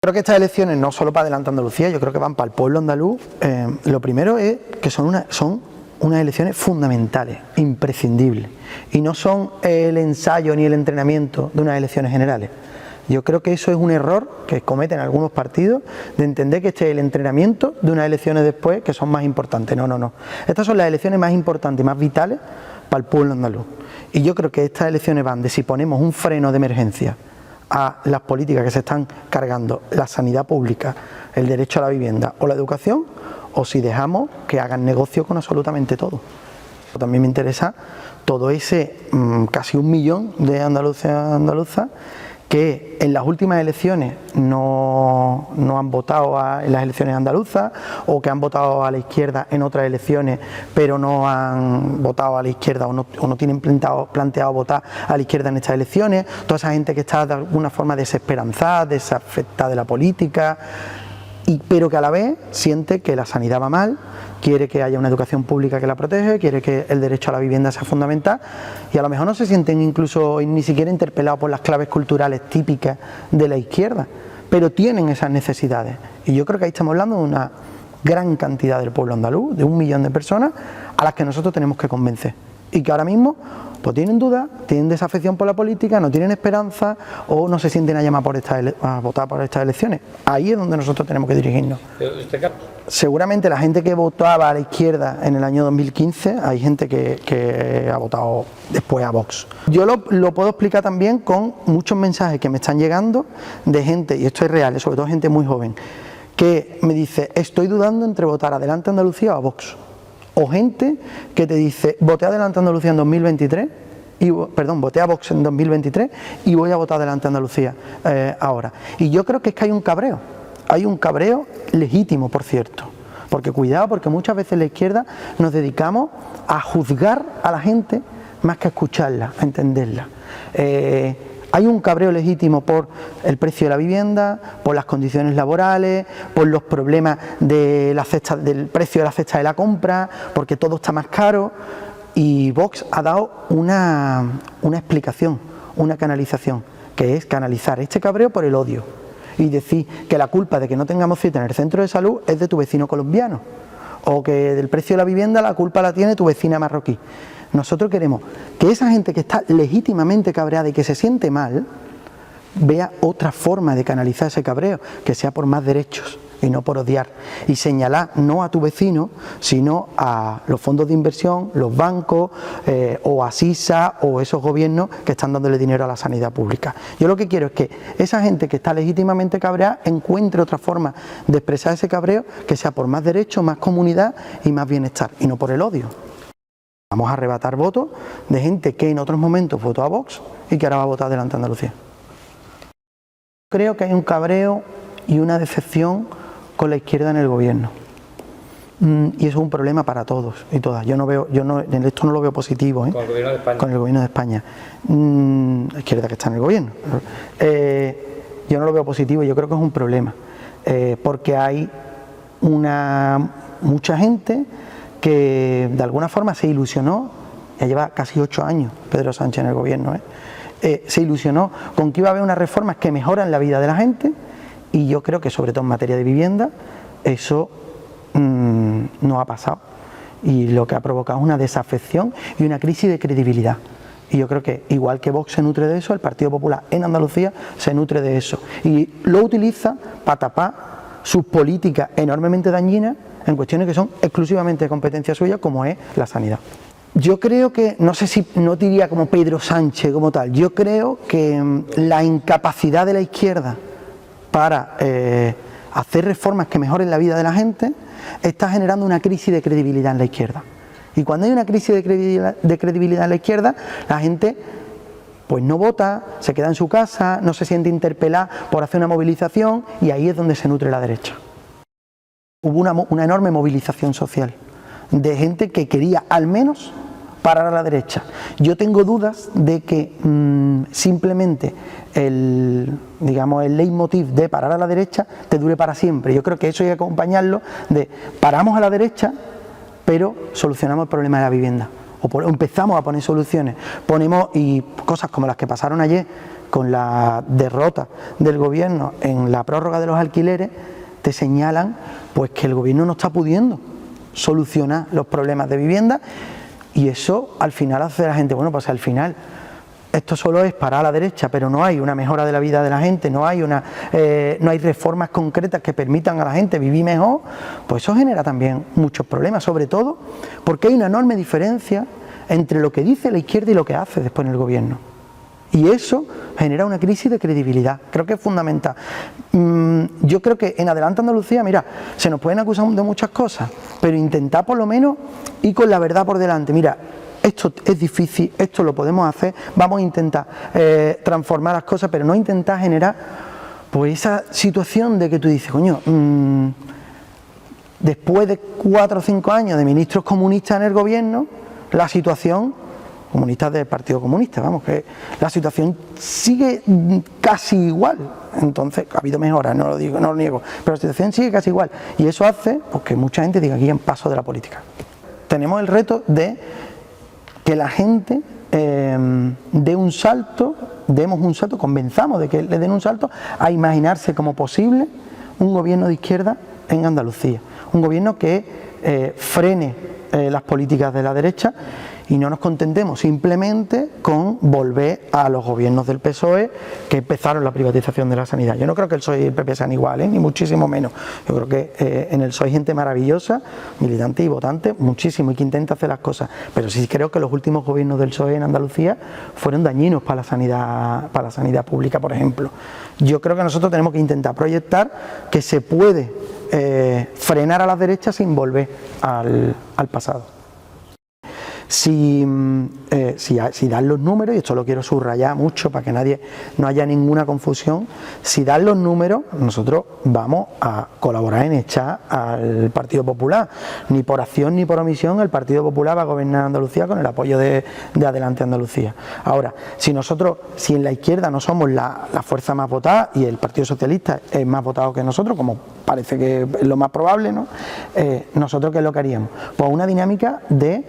Creo que estas elecciones no solo para Adelante Andalucía, yo creo que van para el pueblo andaluz. Lo primero es que son unas elecciones fundamentales, imprescindibles, y no son el ensayo ni el entrenamiento de unas elecciones generales. Yo creo que eso es un error que cometen algunos partidos, de entender que este es el entrenamiento de unas elecciones después que son más importantes. No. Estas son las elecciones más importantes y más vitales para el pueblo andaluz. Y yo creo que estas elecciones van de si ponemos un freno de emergencia a las políticas que se están cargando, la sanidad pública, el derecho a la vivienda o la educación, o si dejamos que hagan negocio con absolutamente todo. También me interesa todo ese casi 1 millón de andaluzas que en las últimas elecciones no han votado en las elecciones andaluzas, o que han votado a la izquierda en otras elecciones pero no han votado a la izquierda o no tienen planteado votar a la izquierda en estas elecciones. Toda esa gente que está de alguna forma desesperanzada, desafectada de la política, pero que a la vez siente que la sanidad va mal, quiere que haya una educación pública que la protege, quiere que el derecho a la vivienda sea fundamental, y a lo mejor no se sienten incluso ni siquiera interpelados por las claves culturales típicas de la izquierda, pero tienen esas necesidades. Y yo creo que ahí estamos hablando de una gran cantidad del pueblo andaluz, de 1 millón de personas a las que nosotros tenemos que convencer, y que ahora mismo pues tienen dudas, tienen desafección por la política, no tienen esperanza o no se sienten a llamar a votar por estas elecciones. Ahí es donde nosotros tenemos que dirigirnos. Seguramente la gente que votaba a la izquierda en el año 2015, hay gente que ha votado después a Vox. Yo lo puedo explicar también con muchos mensajes que me están llegando de gente, y esto es real, sobre todo gente muy joven, que me dice: estoy dudando entre votar Adelante Andalucía o a Vox. O gente que te dice: voté Adelante Andalucía en 2023, voté a Vox en 2023 y voy a votar Adelante Andalucía ahora. Y yo creo que es que hay un cabreo legítimo, por cierto, porque cuidado, porque muchas veces la izquierda nos dedicamos a juzgar a la gente más que a escucharla, a entenderla. Hay un cabreo legítimo por el precio de la vivienda, por las condiciones laborales, por los problemas del precio de la cesta de la compra, porque todo está más caro, y Vox ha dado una explicación, una canalización, que es canalizar este cabreo por el odio y decir que la culpa de que no tengamos cita en el centro de salud es de tu vecino colombiano, o que del precio de la vivienda la culpa la tiene tu vecina marroquí. Nosotros queremos que esa gente que está legítimamente cabreada y que se siente mal, vea otra forma de canalizar ese cabreo, que sea por más derechos y no por odiar, y señalar no a tu vecino, sino a los fondos de inversión, los bancos, o a SISA, o esos gobiernos que están dándole dinero a la sanidad pública. Yo lo que quiero es que esa gente que está legítimamente cabreada encuentre otra forma de expresar ese cabreo, que sea por más derechos, más comunidad y más bienestar, y no por el odio. Vamos a arrebatar votos de gente que en otros momentos votó a Vox y que ahora va a votar Adelante Andalucía. Creo que hay un cabreo y una decepción con la izquierda en el gobierno. Y eso es un problema para todos y todas. Esto no lo veo positivo, ¿eh? Con el gobierno de España. Con el gobierno de España. La izquierda que está en el gobierno. Yo no lo veo positivo, yo creo que es un problema. Porque hay mucha gente que de alguna forma se ilusionó, ya lleva casi 8 años Pedro Sánchez en el gobierno, se ilusionó con que iba a haber unas reformas que mejoran la vida de la gente, y yo creo que sobre todo en materia de vivienda eso no ha pasado, y lo que ha provocado es una desafección y una crisis de credibilidad. Y yo creo que igual que Vox se nutre de eso, el Partido Popular en Andalucía se nutre de eso y lo utiliza para tapar sus políticas enormemente dañinas en cuestiones que son exclusivamente de competencia suya, como es la sanidad. Yo creo que, no sé si no diría como Pedro Sánchez como tal, yo creo que la incapacidad de la izquierda para hacer reformas que mejoren la vida de la gente está generando una crisis de credibilidad en la izquierda. Y cuando hay una crisis de credibilidad en la izquierda, la gente pues no vota, se queda en su casa, no se siente interpelada por hacer una movilización, y ahí es donde se nutre la derecha. Hubo una enorme movilización social de gente que quería al menos parar a la derecha. Yo tengo dudas de que simplemente el leitmotiv de parar a la derecha te dure para siempre. Yo creo que eso hay que acompañarlo de paramos a la derecha, pero solucionamos el problema de la vivienda. O empezamos a poner soluciones. Ponemos, y cosas como las que pasaron ayer, con la derrota del gobierno en la prórroga de los alquileres, te señalan pues que el gobierno no está pudiendo solucionar los problemas de vivienda, y eso al final hace a la gente, bueno, pues al final esto solo es para la derecha, pero no hay una mejora de la vida de la gente, no hay reformas concretas que permitan a la gente vivir mejor, pues eso genera también muchos problemas, sobre todo porque hay una enorme diferencia entre lo que dice la izquierda y lo que hace después en el gobierno. Y eso genera una crisis de credibilidad, creo que es fundamental. Yo creo que en Adelante Andalucía, mira, se nos pueden acusar de muchas cosas, pero intentar por lo menos ir con la verdad por delante. Mira, esto es difícil, esto lo podemos hacer, vamos a intentar transformar las cosas, pero no intentar generar pues esa situación de que tú dices, coño, después de 4 o 5 años de ministros comunistas en el gobierno, la situación, comunistas del Partido Comunista, vamos, que la situación sigue casi igual. Entonces, ha habido mejoras, no lo digo, no lo niego, pero la situación sigue casi igual, y eso hace pues, que mucha gente diga, aquí en paso de la política. Tenemos el reto de que la gente demos un salto, convenzamos de que le den un salto a imaginarse como posible un gobierno de izquierda en Andalucía, un gobierno que frene las políticas de la derecha, y no nos contentemos simplemente con volver a los gobiernos del PSOE que empezaron la privatización de la sanidad. Yo no creo que el PSOE y el PP sean iguales, ni muchísimo menos. Yo creo que en el PSOE hay gente maravillosa, militante y votante, muchísimo, y que intenta hacer las cosas. Pero sí creo que los últimos gobiernos del PSOE en Andalucía fueron dañinos para la sanidad pública, por ejemplo. Yo creo que nosotros tenemos que intentar proyectar que se puede frenar a la derecha sin volver al pasado. Si dan los números, y esto lo quiero subrayar mucho para que no haya ninguna confusión, si dan los números, nosotros vamos a colaborar en echar al Partido Popular. Ni por acción ni por omisión el Partido Popular va a gobernar Andalucía con el apoyo de Adelante Andalucía. Ahora, si en la izquierda no somos la fuerza más votada y el Partido Socialista es más votado que nosotros, como parece que es lo más probable, ¿no? ¿Nosotros qué es lo que haríamos? Pues una dinámica de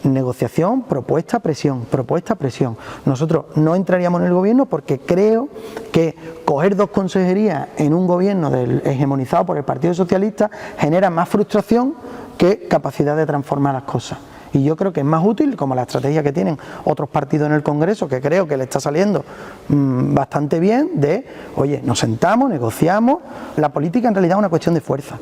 negociación, propuesta, presión, propuesta, presión. Nosotros no entraríamos en el gobierno porque creo que coger 2 consejerías en un gobierno hegemonizado por el Partido Socialista genera más frustración que capacidad de transformar las cosas. Y yo creo que es más útil, como la estrategia que tienen otros partidos en el Congreso, que creo que le está saliendo bastante bien, de, oye, nos sentamos, negociamos. La política en realidad es una cuestión de fuerza.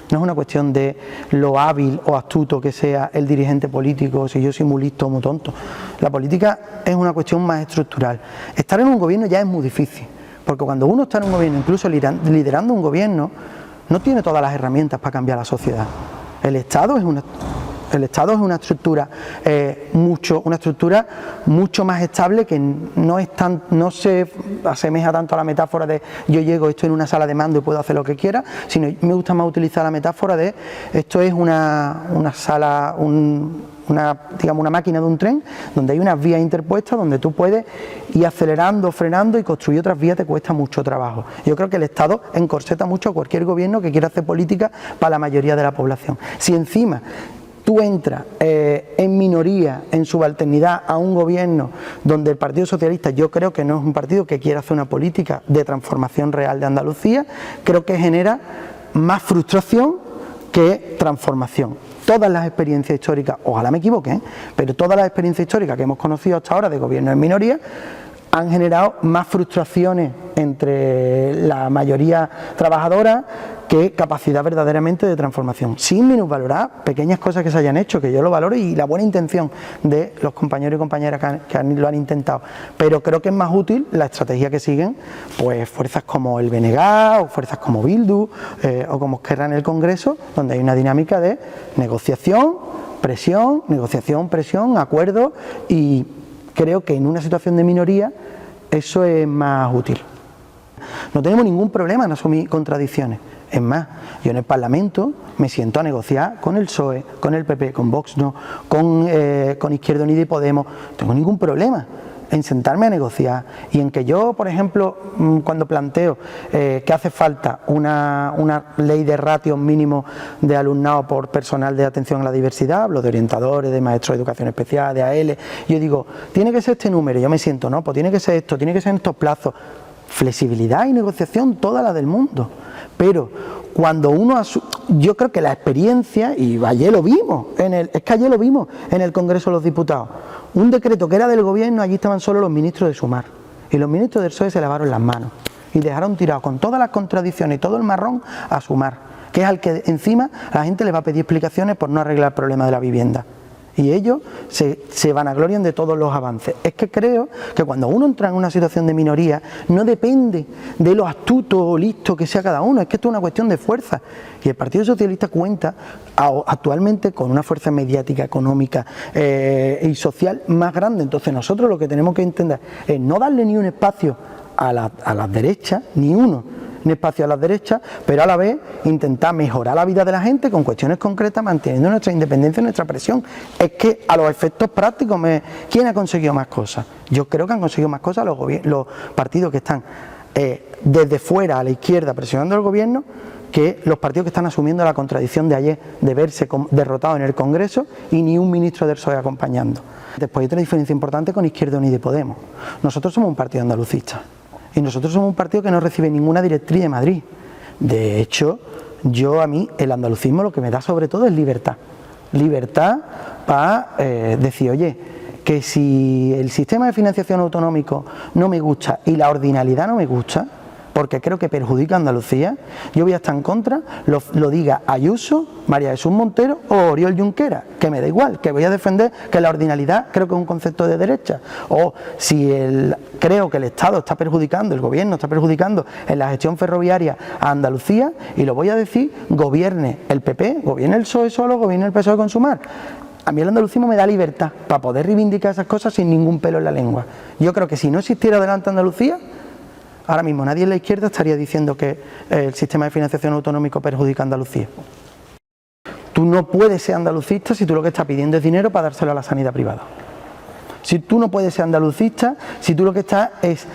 No es una cuestión de lo hábil o astuto que sea el dirigente político, si yo soy muy listo o muy tonto. La política es una cuestión más estructural. Estar en un gobierno ya es muy difícil, porque cuando uno está en un gobierno, incluso liderando un gobierno, no tiene todas las herramientas para cambiar la sociedad. El Estado es una estructura mucho más estable, que no se asemeja tanto a la metáfora de yo llego, estoy en una sala de mando y puedo hacer lo que quiera, sino me gusta más utilizar la metáfora de esto es una sala, digamos una máquina de un tren donde hay unas vías interpuestas donde tú puedes ir acelerando, frenando, y construir otras vías te cuesta mucho trabajo. Yo creo que el Estado encorseta mucho a cualquier gobierno que quiera hacer política para la mayoría de la población. Si encima tú entras en minoría, en subalternidad a un gobierno donde el Partido Socialista, yo creo que no es un partido que quiera hacer una política de transformación real de Andalucía, creo que genera más frustración que transformación. Todas las experiencias históricas, ojalá me equivoque, pero todas las experiencias históricas que hemos conocido hasta ahora de gobierno en minoría han generado más frustraciones entre la mayoría trabajadora que capacidad verdaderamente de transformación, sin minusvalorar pequeñas cosas que se hayan hecho, que yo lo valoro, y la buena intención de los compañeros y compañeras que lo han intentado, pero creo que es más útil la estrategia que siguen pues fuerzas como el BNG o fuerzas como Bildu o como Esquerra en el Congreso, donde hay una dinámica de negociación, presión, acuerdo, y creo que en una situación de minoría eso es más útil. No tenemos ningún problema en asumir contradicciones. Es más, yo en el Parlamento me siento a negociar con el PSOE, con el PP, con Vox no, con Izquierda Unida y Podemos. No tengo ningún problema. en sentarme a negociar y en que yo, por ejemplo, cuando planteo que hace falta una ley de ratios mínimos de alumnado por personal de atención a la diversidad, hablo de orientadores, de maestros de educación especial, de AL, yo digo, tiene que ser este número, yo me siento, no, pues tiene que ser esto, tiene que ser en estos plazos, flexibilidad y negociación toda la del mundo, pero cuando uno yo creo que la experiencia, y ayer lo vimos, ayer lo vimos en el Congreso de los Diputados, un decreto que era del gobierno, allí estaban solo los ministros de Sumar, y los ministros del PSOE se lavaron las manos, y dejaron tirado con todas las contradicciones y todo el marrón a Sumar, que es al que encima la gente le va a pedir explicaciones por no arreglar el problema de la vivienda. Y ellos se vanaglorian de todos los avances. Es que creo que cuando uno entra en una situación de minoría, no depende de lo astuto o listo que sea cada uno, es que esto es una cuestión de fuerza. Y el Partido Socialista cuenta actualmente con una fuerza mediática, económica y social más grande. Entonces nosotros lo que tenemos que entender es no darle ni un espacio a las derechas, ni uno, un espacio a las derechas, pero a la vez intentar mejorar la vida de la gente con cuestiones concretas, manteniendo nuestra independencia y nuestra presión. Es que a los efectos prácticos, ¿quién ha conseguido más cosas? Yo creo que han conseguido más cosas los partidos que están desde fuera a la izquierda presionando al gobierno, que los partidos que están asumiendo la contradicción de ayer de verse derrotados en el Congreso y ni un ministro del PSOE acompañando. Después hay otra diferencia importante con Izquierda Unida y Podemos. Nosotros somos un partido andalucista. Y nosotros somos un partido que no recibe ninguna directriz de Madrid. De hecho, a mí el andalucismo lo que me da sobre todo es libertad. Libertad para decir, oye, que si el sistema de financiación autonómico no me gusta y la ordinalidad no me gusta, porque creo que perjudica a Andalucía, yo voy a estar en contra, lo diga Ayuso, María Jesús Montero o Oriol Junqueras, que me da igual, que voy a defender que la ordinalidad creo que es un concepto de derecha, o si creo que el Estado está perjudicando, el gobierno está perjudicando en la gestión ferroviaria a Andalucía, y lo voy a decir, gobierne el PP, gobierne el PSOE solo, gobierne el PSOE con Sumar. A mí el andalucismo me da libertad para poder reivindicar esas cosas sin ningún pelo en la lengua. Yo creo que si no existiera Adelante Andalucía, ahora mismo nadie en la izquierda estaría diciendo que el sistema de financiación autonómico perjudica a Andalucía. Tú no puedes ser andalucista si tú lo que estás pidiendo es dinero para dárselo a la sanidad privada. Si tú no puedes ser andalucista si tú lo que estás es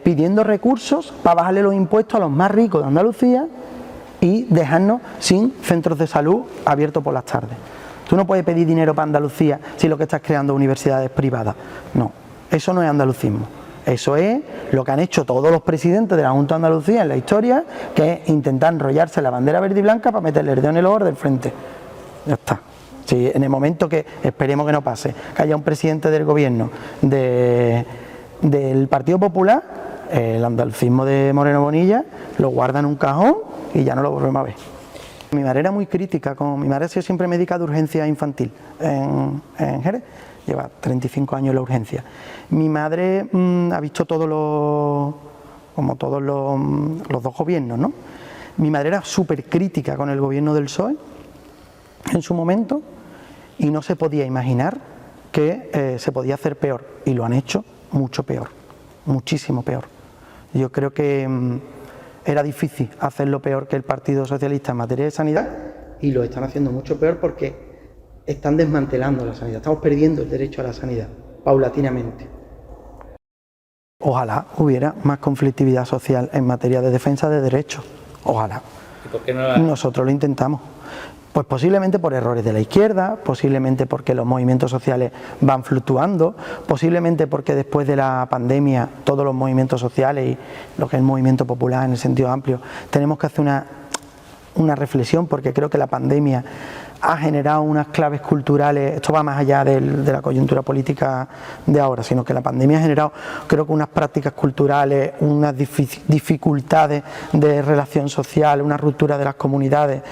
pidiendo recursos para bajarle los impuestos a los más ricos de Andalucía y dejarnos sin centros de salud abiertos por las tardes. Tú no puedes pedir dinero para Andalucía si lo que estás creando es universidades privadas. No, eso no es andalucismo. Eso es lo que han hecho todos los presidentes de la Junta de Andalucía en la historia, que es intentar enrollarse la bandera verde y blanca para meterle el dedo en el ojo del frente. Ya está. Sí, en el momento que, esperemos que no pase, que haya un presidente del gobierno del Partido Popular, el andalucismo de Moreno Bonilla lo guarda en un cajón y ya no lo volvemos a ver. Mi madre era muy crítica, mi madre ha sido siempre médica de urgencia infantil en Jerez. Lleva 35 años en la urgencia. Mi madre ha visto como todos los dos gobiernos, ¿no? Mi madre era súper crítica con el gobierno del PSOE en su momento y no se podía imaginar que se podía hacer peor. Y lo han hecho mucho peor, muchísimo peor. Yo creo que era difícil hacerlo peor que el Partido Socialista en materia de sanidad y lo están haciendo mucho peor porque están desmantelando la sanidad, estamos perdiendo el derecho a la sanidad, paulatinamente. Ojalá hubiera más conflictividad social en materia de defensa de derechos, ojalá. ¿Y por qué no Nosotros lo intentamos. Pues posiblemente por errores de la izquierda, posiblemente porque los movimientos sociales van fluctuando, posiblemente porque después de la pandemia todos los movimientos sociales y lo que es el movimiento popular en el sentido amplio, tenemos que hacer una reflexión, porque creo que la pandemia ha generado unas claves culturales, esto va más allá de la coyuntura política de ahora, sino que la pandemia ha generado, creo que unas prácticas culturales, unas dificultades de relación social, una ruptura de las comunidades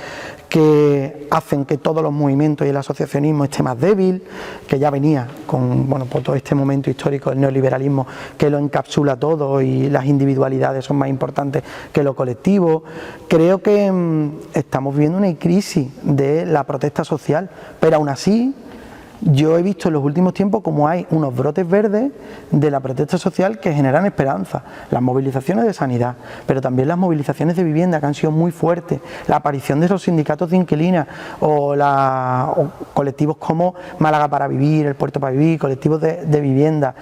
que hacen que todos los movimientos y el asociacionismo esté más débil, que ya venía con por todo este momento histórico del neoliberalismo que lo encapsula todo y las individualidades son más importantes que lo colectivo. Creo que estamos viviendo una crisis de la protesta social, pero aún así yo he visto en los últimos tiempos como hay unos brotes verdes de la protesta social que generan esperanza, las movilizaciones de sanidad, pero también las movilizaciones de vivienda que han sido muy fuertes, la aparición de los sindicatos de inquilinas o colectivos como Málaga para Vivir, El Puerto para Vivir, colectivos de vivienda,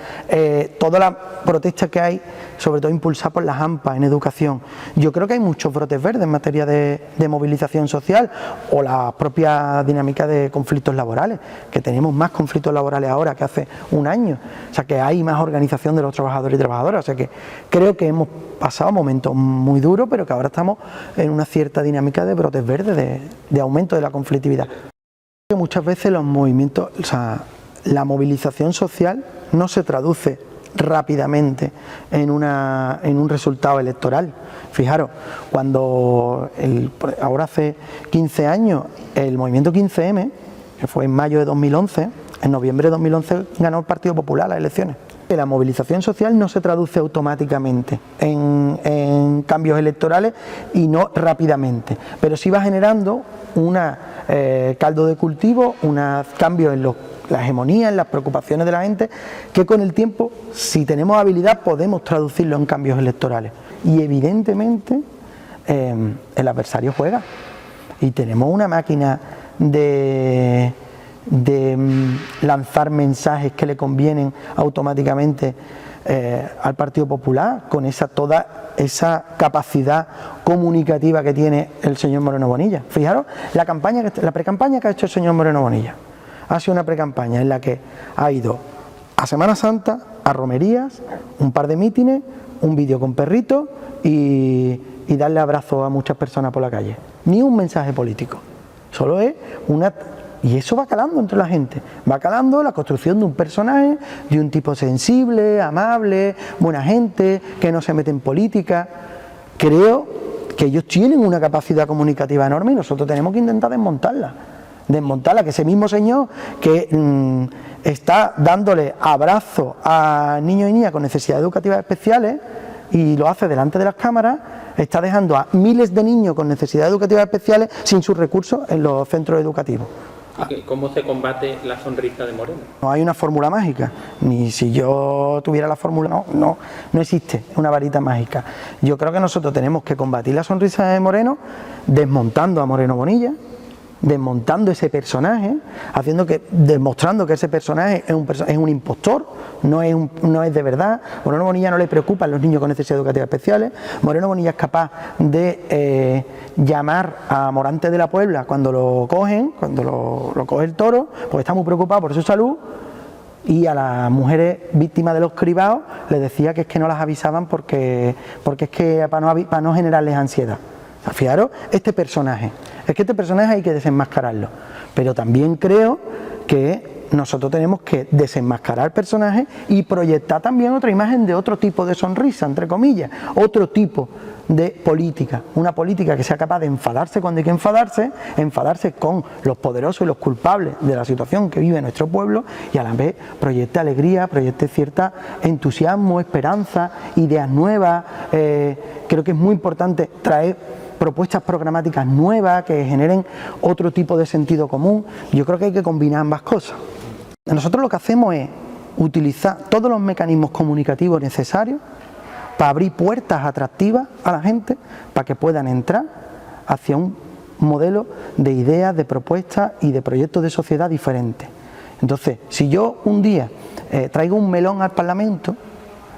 toda la protesta que hay, sobre todo impulsada por las AMPA en educación. Yo creo que hay muchos brotes verdes en materia de movilización social o la propia dinámica de conflictos laborales, que tenemos más conflictos laborales ahora que hace un año, o sea que hay más organización de los trabajadores y trabajadoras, o sea que creo que hemos pasado momentos muy duros, pero que ahora estamos en una cierta dinámica de brotes verdes, de aumento de la conflictividad. Muchas veces los movimientos, o sea, la movilización social no se traduce rápidamente en un resultado electoral. Fijaros, cuando ahora hace 15 años el movimiento 15M, que fue en mayo de 2011, en noviembre de 2011 ganó el Partido Popular las elecciones. La movilización social no se traduce automáticamente en cambios electorales y no rápidamente, pero sí va generando un caldo de cultivo, unos cambios en la hegemonía, en las preocupaciones de la gente, que con el tiempo, si tenemos habilidad, podemos traducirlo en cambios electorales. Y evidentemente el adversario juega y tenemos una máquina de lanzar mensajes que le convienen automáticamente al Partido Popular, con toda esa capacidad comunicativa que tiene el señor Moreno Bonilla. Fijaros, la precampaña que ha hecho el señor Moreno Bonilla ha sido una precampaña en la que ha ido a Semana Santa, a romerías, un par de mítines, un vídeo con perritos y darle abrazos a muchas personas por la calle. Ni un mensaje político, solo es y eso va calando entre la gente, va calando la construcción de un personaje, de un tipo sensible, amable, buena gente, que no se mete en política. Creo que ellos tienen una capacidad comunicativa enorme y nosotros tenemos que intentar desmontarla, que ese mismo señor que está dándole abrazo a niños y niñas con necesidades educativas especiales y lo hace delante de las cámaras, está dejando a miles de niños con necesidades educativas especiales sin sus recursos en los centros educativos. ¿Cómo se combate la sonrisa de Moreno? No hay una fórmula mágica, ni si yo tuviera la fórmula, no existe una varita mágica. Yo creo que nosotros tenemos que combatir la sonrisa de Moreno desmontando a Moreno Bonilla, desmontando ese personaje, demostrando que ese personaje es un impostor, no es de verdad. Moreno Bonilla no le preocupan los niños con necesidades educativas especiales. Moreno Bonilla es capaz de llamar a Morante de la Puebla cuando lo coge el toro, porque está muy preocupado por su salud, y a las mujeres víctimas de los cribados les decía que es que no las avisaban porque es que para no generarles ansiedad. O sea, fijaros, este personaje hay que desenmascararlo, pero también creo que nosotros tenemos que desenmascarar personajes y proyectar también otra imagen de otro tipo de sonrisa, entre comillas, otro tipo de política, una política que sea capaz de enfadarse cuando hay que enfadarse con los poderosos y los culpables de la situación que vive nuestro pueblo, y a la vez proyecte alegría, proyecte cierta entusiasmo, esperanza, ideas nuevas. Creo que es muy importante traer propuestas programáticas nuevas que generen otro tipo de sentido común. Yo creo que hay que combinar ambas cosas. Nosotros lo que hacemos es utilizar todos los mecanismos comunicativos necesarios para abrir puertas atractivas a la gente, para que puedan entrar hacia un modelo de ideas, de propuestas y de proyectos de sociedad diferentes. Entonces, si yo un día traigo un melón al Parlamento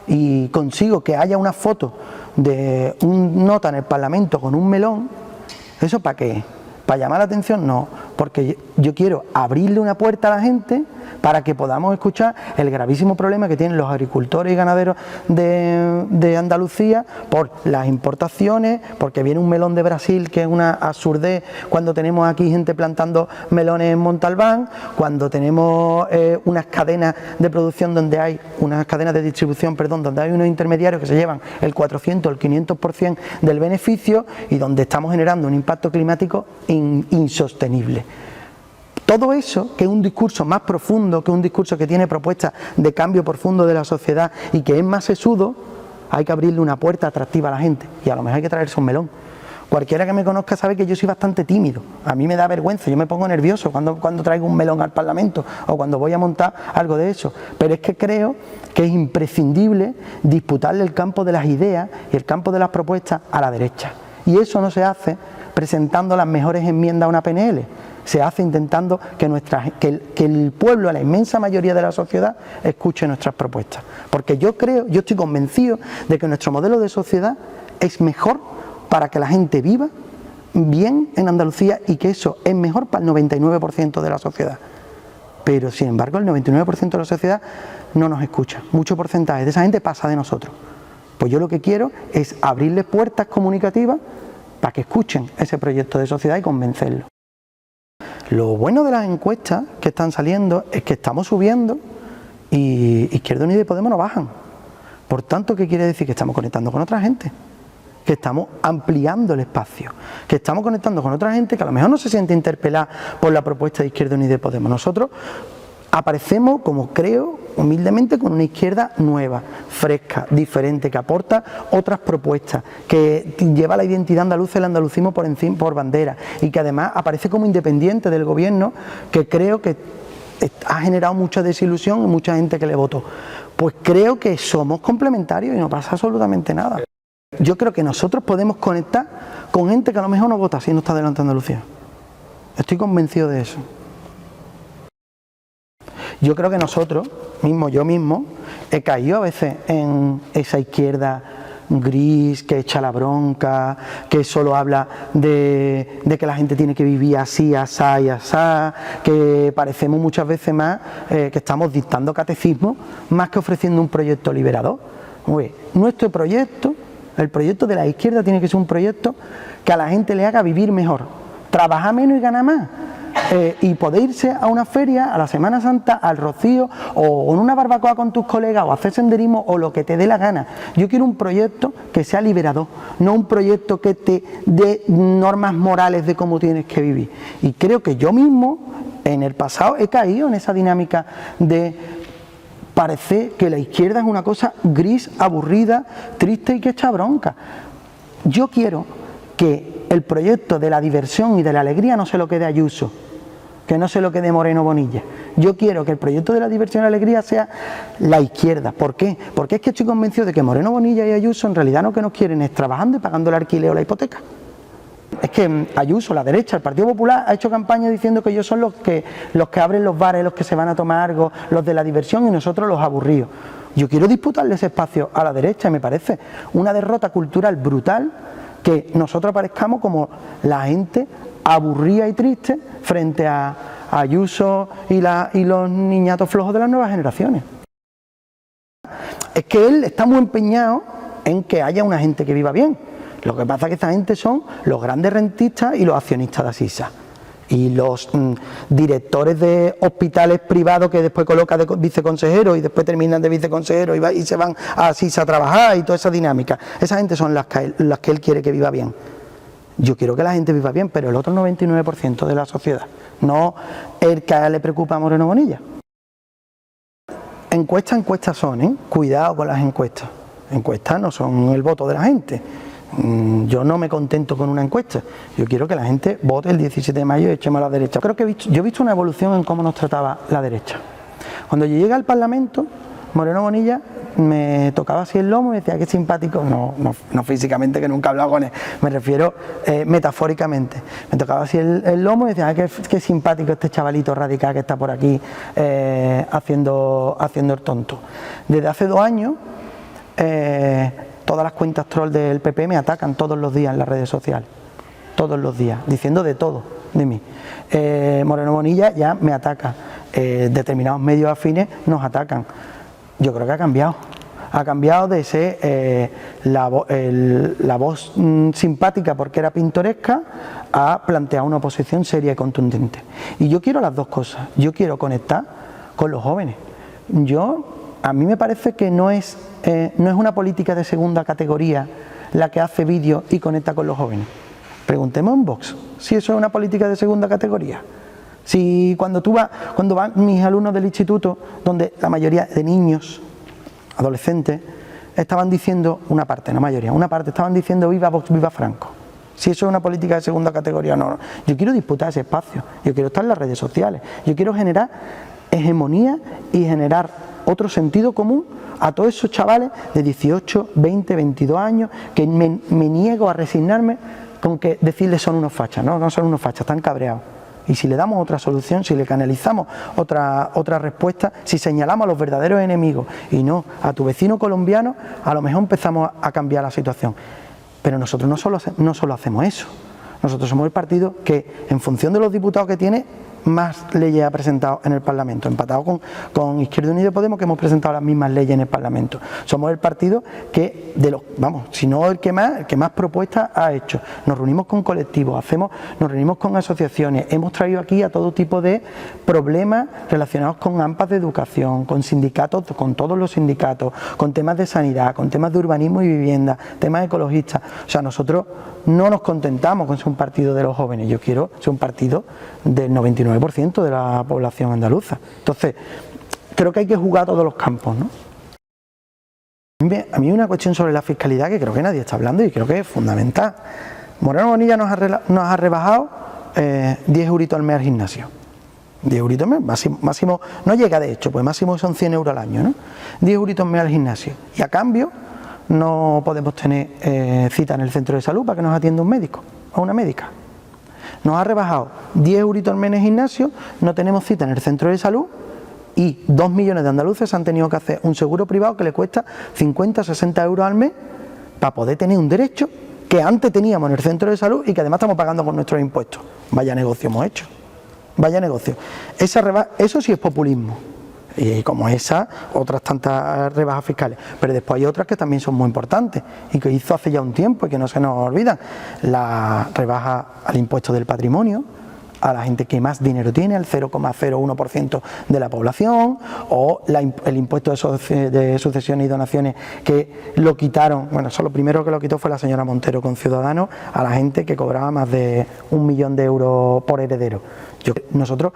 y consigo que haya una foto de un nota en el Parlamento con un melón, ¿eso para qué? ¿Para llamar la atención? No, porque yo quiero abrirle una puerta a la gente para que podamos escuchar el gravísimo problema que tienen los agricultores y ganaderos de Andalucía por las importaciones, porque viene un melón de Brasil que es una absurdez cuando tenemos aquí gente plantando melones en Montalbán, cuando tenemos unas cadenas de producción donde hay, unas cadenas de distribución, perdón, donde hay unos intermediarios que se llevan el 400 o el 500% del beneficio y donde estamos generando un impacto climático insostenible. Todo eso, que es un discurso más profundo, que es un discurso que tiene propuestas de cambio profundo de la sociedad y que es más sesudo, hay que abrirle una puerta atractiva a la gente, y a lo mejor hay que traerse un melón Cualquiera que me conozca sabe que yo soy bastante tímido. A mí me da vergüenza, yo me pongo nervioso cuando traigo un melón al Parlamento o cuando voy a montar algo de eso. Pero es que creo que es imprescindible disputarle el campo de las ideas y el campo de las propuestas a la derecha. Y eso no se hace presentando las mejores enmiendas a una PNL. Se hace intentando que el pueblo, la inmensa mayoría de la sociedad, escuche nuestras propuestas. Porque yo estoy convencido de que nuestro modelo de sociedad es mejor para que la gente viva bien en Andalucía y que eso es mejor para el 99% de la sociedad. Pero sin embargo el 99% de la sociedad no nos escucha. Mucho porcentaje de esa gente pasa de nosotros. Pues yo lo que quiero es abrirles puertas comunicativas para que escuchen ese proyecto de sociedad y convencerlos. Lo bueno de las encuestas que están saliendo es que estamos subiendo y Izquierda Unida y Podemos no bajan. Por tanto, ¿qué quiere decir? Que estamos conectando con otra gente, que estamos ampliando el espacio, que estamos conectando con otra gente que a lo mejor no se siente interpelada por la propuesta de Izquierda Unida y Podemos. Nosotros aparecemos, como creo, humildemente, con una izquierda nueva, fresca, diferente, que aporta otras propuestas, que lleva la identidad andaluza y el andalucismo por bandera y que además aparece como independiente del gobierno, que creo que ha generado mucha desilusión y mucha gente que le votó. Pues creo que somos complementarios y no pasa absolutamente nada. Yo creo que nosotros podemos conectar con gente que a lo mejor no vota si no está delante de Andalucía. Estoy convencido de eso. Yo creo que nosotros, yo mismo, he caído a veces en esa izquierda gris, que echa la bronca, que solo habla de que la gente tiene que vivir así, asá y asá, que parecemos muchas veces más que estamos dictando catecismo, más que ofreciendo un proyecto liberador. Nuestro proyecto, el proyecto de la izquierda, tiene que ser un proyecto que a la gente le haga vivir mejor, trabajar menos y ganar más. Y poder irse a una feria, a la Semana Santa, al Rocío, o en una barbacoa con tus colegas, o hacer senderismo, o lo que te dé la gana. Yo quiero un proyecto que sea liberador, no un proyecto que te dé normas morales de cómo tienes que vivir. Y creo que yo mismo, en el pasado, he caído en esa dinámica de parecer que la izquierda es una cosa gris, aburrida, triste y que echa bronca. Yo quiero que el proyecto de la diversión y de la alegría no se lo quede a Ayuso, que no se lo quede Moreno Bonilla. Yo quiero que el proyecto de la diversión y la alegría sea la izquierda. ¿Por qué? Porque es que estoy convencido de que Moreno Bonilla y Ayuso en realidad lo que nos quieren es trabajando y pagando el alquiler o la hipoteca. Es que Ayuso, la derecha, el Partido Popular, ha hecho campaña diciendo que ellos son los que abren los bares, los que se van a tomar algo, los de la diversión, y nosotros los aburridos. Yo quiero disputarle ese espacio a la derecha y me parece una derrota cultural brutal que nosotros aparezcamos como la gente aburrida y triste frente a Ayuso y los niñatos flojos de las nuevas generaciones. Es que él está muy empeñado en que haya una gente que viva bien. Lo que pasa es que esta gente son los grandes rentistas y los accionistas de Asisa. Y los directores de hospitales privados que después coloca de viceconsejeros y después terminan de viceconsejeros y se van a Asisa a trabajar y toda esa dinámica. Esa gente son las que él quiere que viva bien. Yo quiero que la gente viva bien, pero el otro 99% de la sociedad, no el que a él le preocupa a Moreno Bonilla. Encuestas son, ¿eh? Cuidado con las encuestas. Encuestas no son el voto de la gente. Yo no me contento con una encuesta. Yo quiero que la gente vote el 17 de mayo y echemos a la derecha. Creo que yo he visto una evolución en cómo nos trataba la derecha. Cuando yo llegué al Parlamento, Moreno Bonilla me tocaba así el lomo y me decía, qué simpático, no físicamente, que nunca he hablado con él, me refiero metafóricamente. Me tocaba así el lomo y me decía, qué simpático este chavalito radical que está por aquí haciendo el tonto. Desde hace 2 años, todas las cuentas troll del PP me atacan todos los días en las redes sociales, todos los días, diciendo de todo de mí. Moreno Bonilla ya me ataca, determinados medios afines nos atacan. Yo creo que ha cambiado de ser la voz simpática porque era pintoresca a plantear una oposición seria y contundente. Y yo quiero las dos cosas. Yo quiero conectar con los jóvenes. A mí me parece que no es una política de segunda categoría la que hace vídeos y conecta con los jóvenes. Preguntemos en Vox si eso es una política de segunda categoría. Si cuando van mis alumnos del instituto, donde la mayoría de niños, adolescentes, estaban diciendo una parte estaban diciendo viva Vox, viva Franco. Si eso es una política de segunda categoría o no. Yo quiero disputar ese espacio, yo quiero estar en las redes sociales, yo quiero generar hegemonía y generar otro sentido común a todos esos chavales de 18, 20, 22 años que me niego a resignarme con que decirles son unos fachas. No son unos fachas, están cabreados. Y si le damos otra solución, si le canalizamos otra respuesta, si señalamos a los verdaderos enemigos y no a tu vecino colombiano, a lo mejor empezamos a cambiar la situación. Pero nosotros no solo hacemos eso. Nosotros somos el partido que, en función de los diputados que tiene, más leyes ha presentado en el Parlamento, empatado con Izquierda Unida y Podemos, que hemos presentado las mismas leyes en el Parlamento. Somos el partido que, si no el que más propuestas ha hecho. Nos reunimos con colectivos, nos reunimos con asociaciones, hemos traído aquí a todo tipo de problemas relacionados con AMPAs de educación, con sindicatos, con todos los sindicatos, con temas de sanidad, con temas de urbanismo y vivienda, temas ecologistas. O sea, nosotros no nos contentamos con ser un partido de los jóvenes, yo quiero ser un partido del 99% de la población andaluza. Entonces, creo que hay que jugar a todos los campos, ¿no? A mí hay una cuestión sobre la fiscalidad que creo que nadie está hablando y creo que es fundamental. Moreno Bonilla nos ha rebajado 10 euritos al mes al gimnasio. 10 euritos al mes, máximo, no llega de hecho, pues máximo son 100 euros al año, ¿no? 10 euritos al mes al gimnasio. Y a cambio no podemos tener cita en el centro de salud para que nos atienda un médico o una médica. Nos ha rebajado 10 euritos al mes en el gimnasio, no tenemos cita en el centro de salud y 2 millones de andaluces han tenido que hacer un seguro privado que le cuesta 50 o 60 euros al mes para poder tener un derecho que antes teníamos en el centro de salud y que además estamos pagando con nuestros impuestos. Vaya negocio hemos hecho, vaya negocio. Eso sí es populismo. Y como esa, otras tantas rebajas fiscales. Pero después hay otras que también son muy importantes y que hizo hace ya un tiempo y que no se nos olvidan. La rebaja al impuesto del patrimonio, a la gente que más dinero tiene, al 0,01% de la población, o el impuesto de sucesiones y donaciones que lo quitaron. Bueno, eso lo primero que lo quitó fue la señora Montero con Ciudadanos, a la gente que cobraba más de 1 millón de euros por heredero. Nosotros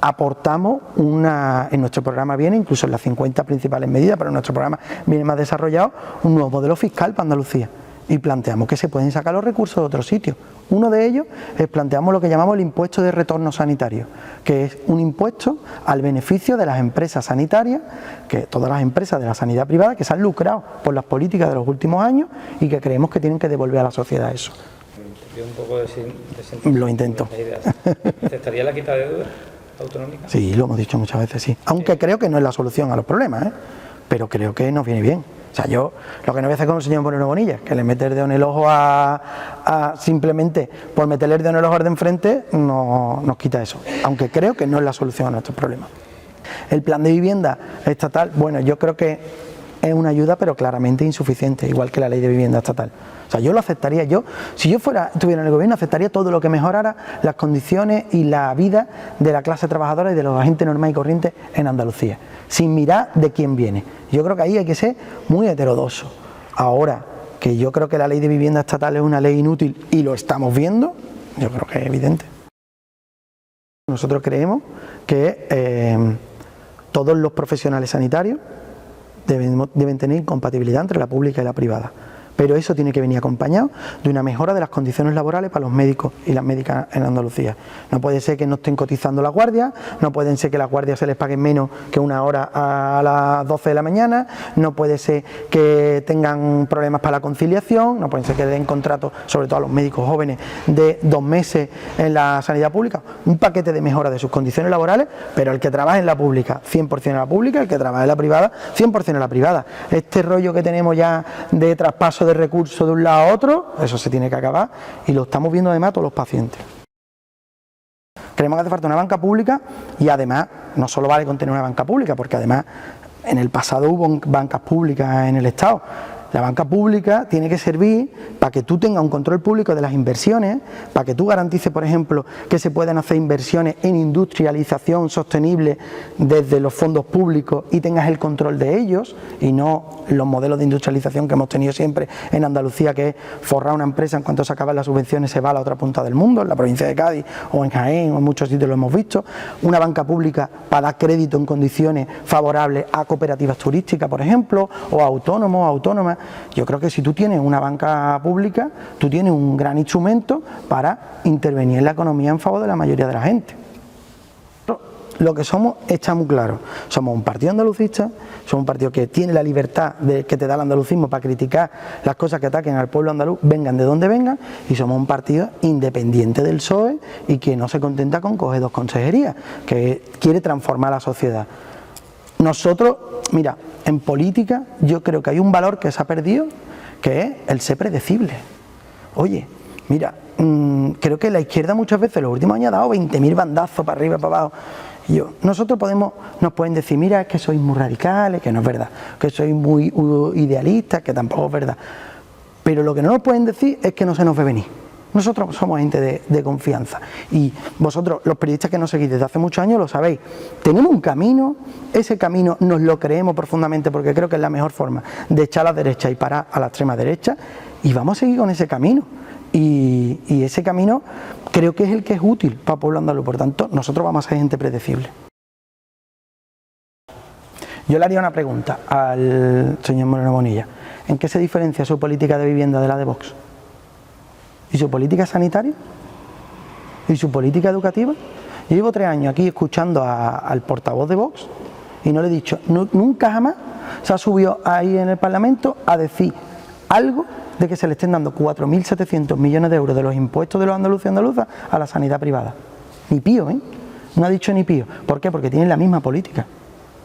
aportamos en nuestro programa viene, incluso en las 50 principales medidas, pero en nuestro programa viene más desarrollado, un nuevo modelo fiscal para Andalucía. Y planteamos que se pueden sacar los recursos de otros sitios. Uno de ellos es planteamos lo que llamamos el impuesto de retorno sanitario, que es un impuesto al beneficio de las empresas sanitarias, que todas las empresas de la sanidad privada que se han lucrado por las políticas de los últimos años y que creemos que tienen que devolver a la sociedad eso. Un poco de sentido. Lo intento. ¿Aceptaría la quita de deuda autonómica? Sí, lo hemos dicho muchas veces, sí. Aunque creo que no es la solución a los problemas, pero creo que nos viene bien. O sea, yo lo que no voy a hacer con el señor Moreno Bonilla, que le mete el dedo en el ojo simplemente por meterle el dedo en el ojo al de enfrente, no nos quita eso. Aunque creo que no es la solución a nuestros problemas. El plan de vivienda estatal, bueno, yo creo que es una ayuda, pero claramente insuficiente, igual que la ley de vivienda estatal. O sea, yo lo aceptaría, si yo estuviera en el gobierno, aceptaría todo lo que mejorara las condiciones y la vida de la clase trabajadora y de los agentes normal y corriente en Andalucía, sin mirar de quién viene. Yo creo que ahí hay que ser muy heterodoxo. Ahora, que yo creo que la ley de vivienda estatal es una ley inútil y lo estamos viendo, yo creo que es evidente. Nosotros creemos que todos los profesionales sanitarios deben tener incompatibilidad entre la pública y la privada. Pero eso tiene que venir acompañado de una mejora de las condiciones laborales para los médicos y las médicas en Andalucía. No puede ser que no estén cotizando las guardias, no pueden ser que las guardias se les paguen menos que una hora a las 12 de la mañana, no puede ser que tengan problemas para la conciliación, no puede ser que den contratos, sobre todo a los médicos jóvenes, de 2 meses en la sanidad pública. Un paquete de mejora de sus condiciones laborales, pero el que trabaje en la pública, 100% en la pública, el que trabaje en la privada, 100% en la privada. Este rollo que tenemos ya de traspaso de recursos de un lado a otro, eso se tiene que acabar y lo estamos viendo además todos los pacientes. Creemos que hace falta una banca pública y además no solo vale con tener una banca pública, porque además en el pasado hubo bancas públicas en el Estado. La banca pública tiene que servir para que tú tengas un control público de las inversiones, para que tú garantices, por ejemplo, que se puedan hacer inversiones en industrialización sostenible desde los fondos públicos y tengas el control de ellos y no los modelos de industrialización que hemos tenido siempre en Andalucía, que es forrar una empresa en cuanto se acaban las subvenciones se va a la otra punta del mundo, en la provincia de Cádiz o en Jaén o en muchos sitios lo hemos visto. Una banca pública para dar crédito en condiciones favorables a cooperativas turísticas, por ejemplo, o a autónomos, autónomas. Yo creo que si tú tienes una banca pública, tú tienes un gran instrumento para intervenir en la economía en favor de la mayoría de la gente. Lo que somos está muy claro. Somos un partido andalucista, somos un partido que tiene la libertad que te da el andalucismo para criticar las cosas que ataquen al pueblo andaluz, vengan de donde vengan, y somos un partido independiente del PSOE y que no se contenta con coger 2 consejerías, que quiere transformar la sociedad. Nosotros, mira, en política yo creo que hay un valor que se ha perdido, que es el ser predecible. Oye, mira, creo que la izquierda muchas veces en los últimos años ha dado 20.000 bandazos para arriba, para abajo. Nosotros nos pueden decir, mira, es que sois muy radicales, que no es verdad, que sois muy idealistas, que tampoco es verdad. Pero lo que no nos pueden decir es que no se nos ve venir. Nosotros somos gente de confianza, y vosotros, los periodistas que nos seguís desde hace muchos años, lo sabéis. Tenemos un camino, ese camino nos lo creemos profundamente porque creo que es la mejor forma de echar a la derecha y parar a la extrema derecha, y vamos a seguir con ese camino. Y ese camino creo que es el que es útil para el pueblo andaluz. Por tanto, nosotros vamos a ser gente predecible. Yo le haría una pregunta al señor Moreno Bonilla. ¿En qué se diferencia su política de vivienda de la de Vox? ¿Y su política sanitaria? ¿Y su política educativa? Yo llevo 3 años aquí escuchando al portavoz de Vox y no le he dicho, nunca jamás se ha subido ahí en el Parlamento a decir algo de que se le estén dando 4.700 millones de euros de los impuestos de los andaluces y andaluzas a la sanidad privada. Ni pío, ¿eh? No ha dicho ni pío. ¿Por qué? Porque tienen la misma política.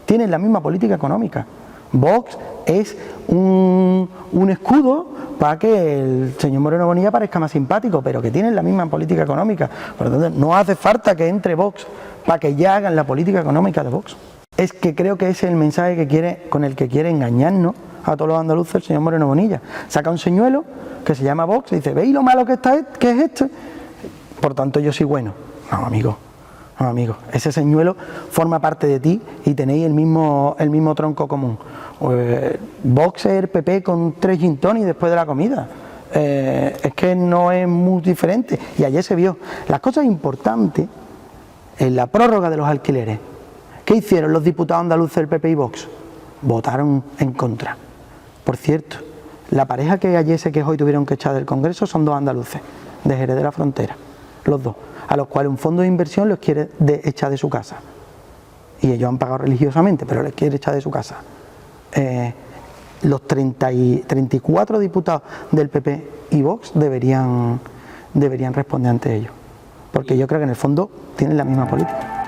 Tienen la misma política económica. Vox es un escudo para que el señor Moreno Bonilla parezca más simpático, pero que tienen la misma política económica. Por lo tanto, no hace falta que entre Vox para que ya hagan la política económica de Vox. Es que creo que ese es el mensaje con el que quiere engañarnos a todos los andaluces el señor Moreno Bonilla. Saca un señuelo que se llama Vox y dice, ¿veis lo malo que es esto? Por tanto yo soy bueno. No, amigo. No, amigo. Ese señuelo forma parte de ti y tenéis el mismo tronco común. Vox es el PP con 3 gin tonics después de la comida. Es que no es muy diferente. Y ayer se vio. Las cosas importantes en la prórroga de los alquileres. ¿Qué hicieron los diputados andaluces del PP y Vox? Votaron en contra. Por cierto, la pareja que ayer se quejó y tuvieron que echar del Congreso son 2 andaluces, de Jerez de la Frontera, los 2, a los cuales un fondo de inversión los quiere echar de su casa. Y ellos han pagado religiosamente, pero les quiere echar de su casa. Los 34 diputados del PP y Vox deberían responder ante ellos, porque yo creo que en el fondo tienen la misma política.